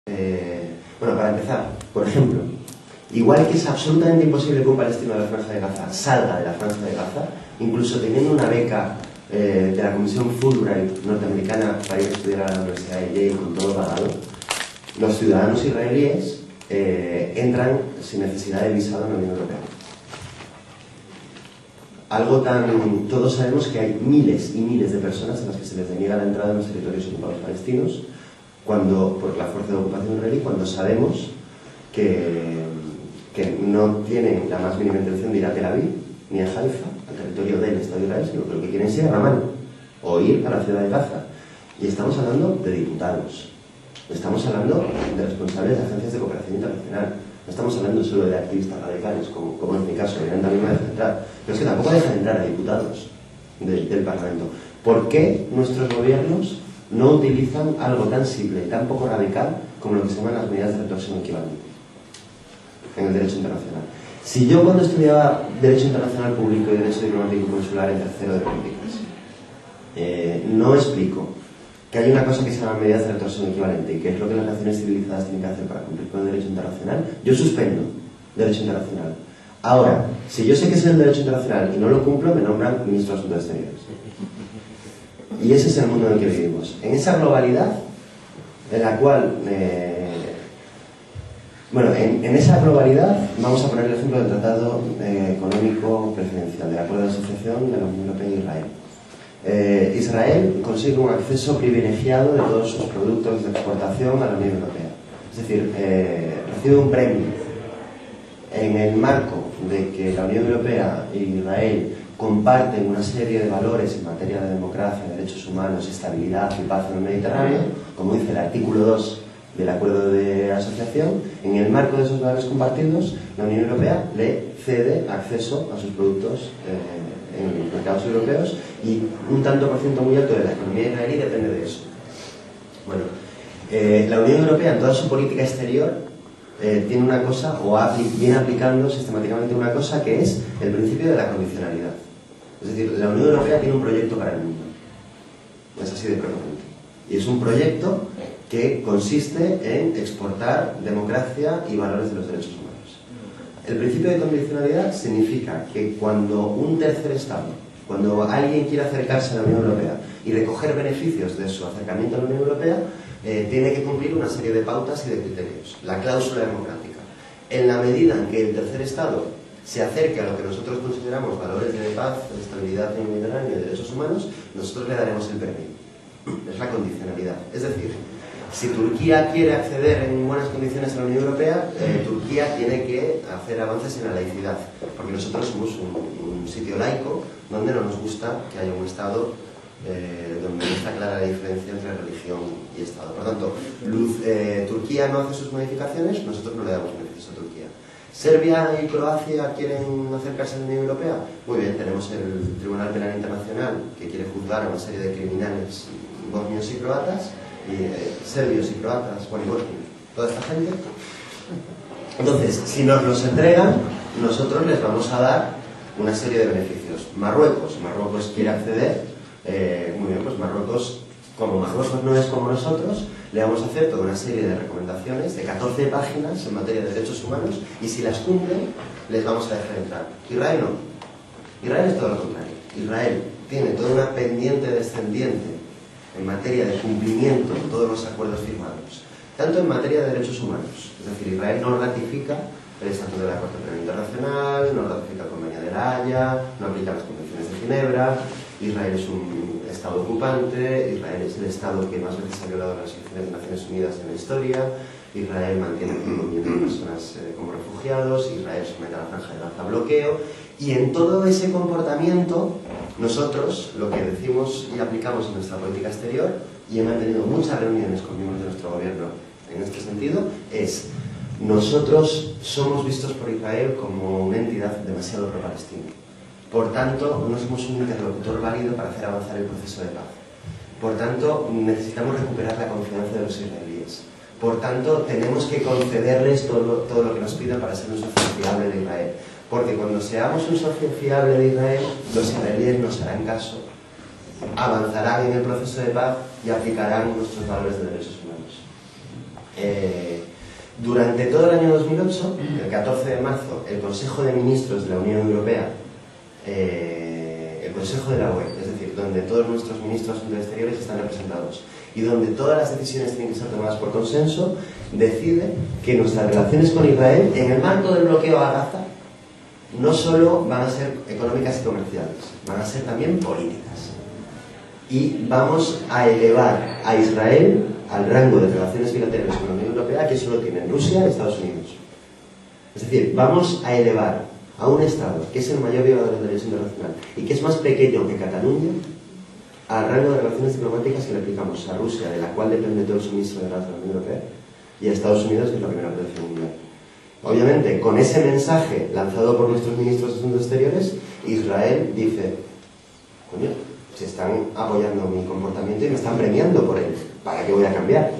Bueno, para empezar, por ejemplo, igual que es absolutamente imposible que un palestino de la Franja de Gaza salga de la Franja de Gaza, incluso teniendo una beca de la Comisión Fulbright norteamericana para ir a estudiar a la Universidad de Yale con todo pagado, los ciudadanos israelíes entran sin necesidad de visado en la Unión Europea. Algo tan... Todos sabemos que hay miles y miles de personas a las que se les deniega la entrada en los territorios ocupados palestinos por la fuerza de ocupación israelí, cuando sabemos que no tienen la más mínima intención de ir a Tel Aviv ni a Haifa, al territorio del Estado de Israel, sino que lo que quieren es ir a Ramán o ir a la ciudad de Gaza. Y estamos hablando de diputados, estamos hablando de responsables de agencias de cooperación internacional, no estamos hablando solo de activistas radicales, como en mi caso, que también me dejan entrar, pero es que tampoco dejan entrar a diputados del Parlamento. ¿Por qué nuestros gobiernos no utilizan algo tan simple y tan poco radical como lo que se llaman las medidas de retorsión equivalente en el derecho internacional? Si yo, cuando estudiaba Derecho Internacional Público y Derecho Diplomático y Consular en tercero de políticas, no explico que hay una cosa que se llama medidas de retorsión equivalente y que es lo que las naciones civilizadas tienen que hacer para cumplir con el derecho internacional, yo suspendo derecho internacional. Ahora, si yo sé que es el derecho internacional y no lo cumplo, me nombran ministro de Asuntos Exteriores. Y ese es el mundo en el que vivimos. En esa globalidad, en la cual... en esa globalidad vamos a poner el ejemplo del Tratado Económico Preferencial, del Acuerdo de Asociación de la Unión Europea y Israel. Israel consigue un acceso privilegiado de todos sus productos de exportación a la Unión Europea. Es decir, recibe un premio en el marco de que la Unión Europea y Israel comparten una serie de valores en materia de democracia, derechos humanos, estabilidad y paz en el Mediterráneo, como dice el artículo 2 del Acuerdo de Asociación. En el marco de esos valores compartidos, la Unión Europea le cede acceso a sus productos en los mercados europeos, y un tanto por ciento muy alto de la economía israelí depende de eso. Bueno, la Unión Europea en toda su política exterior tiene una cosa, o viene aplicando sistemáticamente una cosa, que es el principio de la condicionalidad. Es decir, la Unión Europea tiene un proyecto para el mundo. Es así de frecuente. Y es un proyecto que consiste en exportar democracia y valores de los derechos humanos. El principio de condicionalidad significa que cuando un tercer Estado, cuando alguien quiere acercarse a la Unión Europea y recoger beneficios de su acercamiento a la Unión Europea, tiene que cumplir una serie de pautas y de criterios. La cláusula democrática. En la medida en que el tercer Estado se acerque a lo que nosotros consideramos valores de paz, de estabilidad en el Mediterráneo y de derechos humanos, nosotros le daremos el permiso. Es la condicionalidad. Es decir, si Turquía quiere acceder en buenas condiciones a la Unión Europea, Turquía tiene que hacer avances en la laicidad, porque nosotros somos un sitio laico donde no nos gusta que haya un Estado donde no está clara la diferencia entre religión y Estado. Por tanto, Turquía no hace sus modificaciones, nosotros no le damos beneficios a Turquía. ¿Serbia y Croacia quieren acercarse a la Unión Europea? Muy bien, tenemos el Tribunal Penal Internacional, que quiere juzgar a una serie de criminales bosnios y croatas, y serbios y croatas, bueno, y bosnios, toda esta gente. Entonces, si nos los entregan, nosotros les vamos a dar una serie de beneficios. Marruecos quiere acceder, muy bien, pues Marruecos, como Marruecos no es como nosotros, le vamos a hacer toda una serie de recomendaciones de 14 páginas en materia de derechos humanos, y si las cumplen, les vamos a dejar entrar. Israel no. Israel es todo lo contrario. Israel tiene toda una pendiente descendiente en materia de cumplimiento de todos los acuerdos firmados, tanto en materia de derechos humanos. Es decir, Israel no ratifica el Estatuto de la Corte Penal Internacional, no ratifica el Convenio de la Haya, no aplica las Convenciones de Ginebra. Israel es un Estado ocupante, Israel es el Estado que más veces ha violado las resoluciones de Naciones Unidas en la historia, Israel mantiene el movimiento de personas como refugiados, Israel somete a la Franja de Gaza a bloqueo, y en todo ese comportamiento nosotros lo que decimos y aplicamos en nuestra política exterior, y he mantenido muchas reuniones con miembros de nuestro gobierno en este sentido, es: nosotros somos vistos por Israel como una entidad demasiado pro-palestina. Por tanto, no somos un interlocutor válido para hacer avanzar el proceso de paz. Por tanto, necesitamos recuperar la confianza de los israelíes. Por tanto, tenemos que concederles todo lo que nos pidan para ser un socio fiable de Israel. Porque cuando seamos un socio fiable de Israel, los israelíes nos harán caso, avanzarán en el proceso de paz y aplicarán nuestros valores de derechos humanos. Durante todo el año 2008, el 14 de marzo, el Consejo de Ministros de la Unión Europea, el Consejo de la UE, es decir, donde todos nuestros ministros de Exteriores están representados y donde todas las decisiones tienen que ser tomadas por consenso, decide que nuestras relaciones con Israel, en el marco del bloqueo a Gaza, no solo van a ser económicas y comerciales, van a ser también políticas. Y vamos a elevar a Israel al rango de relaciones bilaterales con la Unión Europea que solo tienen Rusia y Estados Unidos. Es decir, vamos a elevar a un Estado que es el mayor violador del derecho internacional y que es más pequeño que Cataluña al rango de relaciones diplomáticas que le aplicamos a Rusia, de la cual depende todo el suministro de gas de la Unión Europea, y a Estados Unidos, que es la primera potencia mundial. Obviamente, con ese mensaje lanzado por nuestros ministros de Asuntos Exteriores, Israel dice: coño, se están apoyando mi comportamiento y me están premiando por él, ¿para qué voy a cambiar?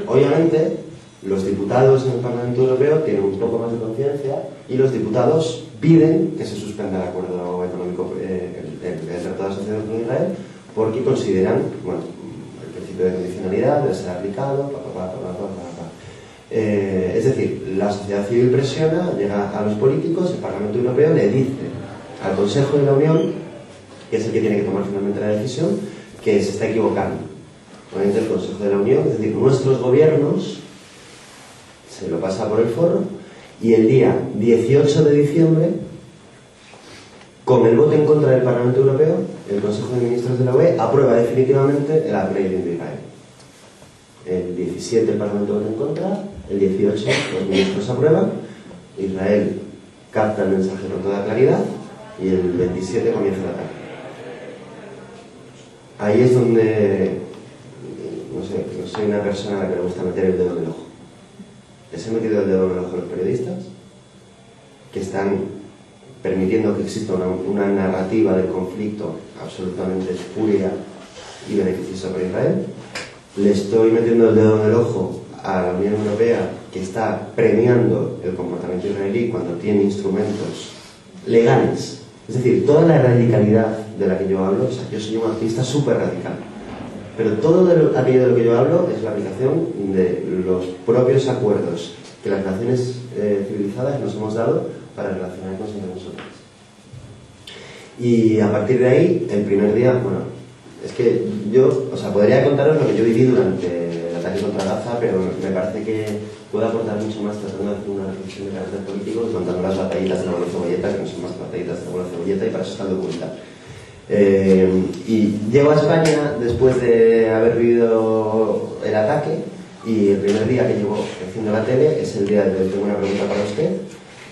Obviamente, los diputados en el Parlamento Europeo tienen un poco más de conciencia y los diputados piden que se suspenda el acuerdo económico, el Tratado de Asociación con Israel, porque consideran, bueno, el principio de condicionalidad debe ser aplicado, es decir, la sociedad civil presiona, llega a los políticos, el Parlamento Europeo le dice al Consejo de la Unión, que es el que tiene que tomar finalmente la decisión, que se está equivocando. Obviamente el Consejo de la Unión, es decir, nuestros gobiernos, se lo pasa por el forro, y el día 18 de diciembre, con el voto en contra del Parlamento Europeo, el Consejo de Ministros de la UE aprueba definitivamente el upgrading de Israel. El 17 el Parlamento vota en contra, el 18 los ministros aprueban, Israel capta el mensaje con toda claridad y el 27 comienza el ataque. Ahí es donde, no sé, yo soy una persona a la que le gusta meter el dedo en el ojo. Les he metido el dedo en el ojo a los periodistas que están permitiendo que exista una narrativa del conflicto absolutamente espuria y beneficiosa para Israel. Le estoy metiendo el dedo en el ojo a la Unión Europea, que está premiando el comportamiento israelí cuando tiene instrumentos legales. Es decir, toda la radicalidad de la que yo hablo, o sea, yo soy un activista súper radical, pero todo aquello de lo que yo hablo es la aplicación de los propios acuerdos que las naciones civilizadas nos hemos dado para relacionarnos entre nosotros. Y a partir de ahí, el primer día, bueno, es que yo, o sea, podría contaros lo que yo viví durante el ataque contra Gaza, pero me parece que puedo aportar mucho más tratando de hacer una reflexión de carácter político y contando las batallitas de la bola cebolleta, que no son más batallitas de la bola cebolleta, y para eso está el documental. Y llego a España después de haber vivido el ataque, y el primer día que llevo haciendo la tele es el día de tengo una pregunta para usted,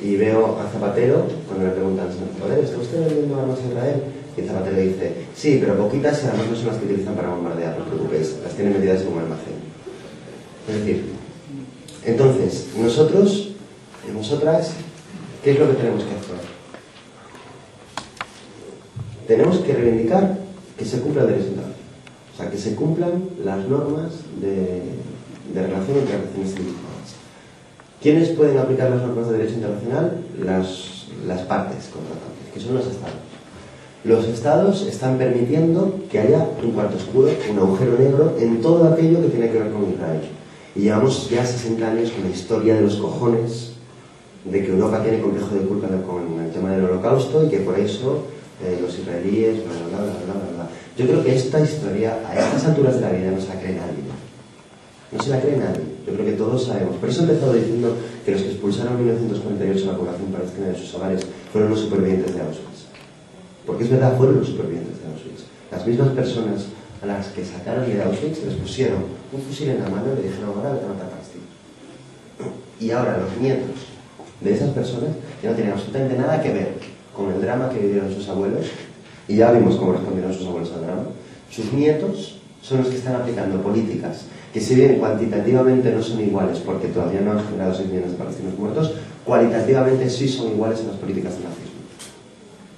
y veo a Zapatero cuando le preguntan: joder, ¿está usted vendiendo armas a Israel? Y Zapatero dice: sí, pero poquitas, y además no son las que utilizan para bombardear, no os preocupéis, las tienen metidas en un almacén. Es decir, entonces, nosotros y nosotras, ¿qué es lo que tenemos que hacer? Tenemos que reivindicar que se cumpla el derecho internacional, o sea, que se cumplan las normas de relación entre relaciones civilizadas. ¿Quiénes pueden aplicar las normas de derecho internacional? Las partes contratantes, que son los estados. Los estados están permitiendo que haya un cuarto oscuro, un agujero negro en todo aquello que tiene que ver con Israel. Y llevamos ya 60 años con la historia de los cojones de que Europa tiene complejo de culpa con el tema del Holocausto y que por eso los israelíes, bla, bla, bla, bla, bla, bla. Yo creo que esta historia, a estas alturas de la vida, no se la cree nadie. No se la cree nadie. Yo creo que todos sabemos. Por eso he empezado diciendo que los que expulsaron en 1948 a la población palestina de sus hogares fueron los supervivientes de Auschwitz. Porque es verdad, fueron los supervivientes de Auschwitz. Las mismas personas a las que sacaron de Auschwitz les pusieron un fusil en la mano y le dijeron: ahora vete a matar palestinos. Y ahora los nietos de esas personas ya no tienen absolutamente nada que ver con el drama que vivieron sus abuelos, y ya vimos cómo respondieron sus abuelos al drama. Sus nietos son los que están aplicando políticas que, si bien cuantitativamente no son iguales porque todavía no han generado 6 millones de palestinos muertos, cualitativamente sí son iguales en las políticas de nazismo.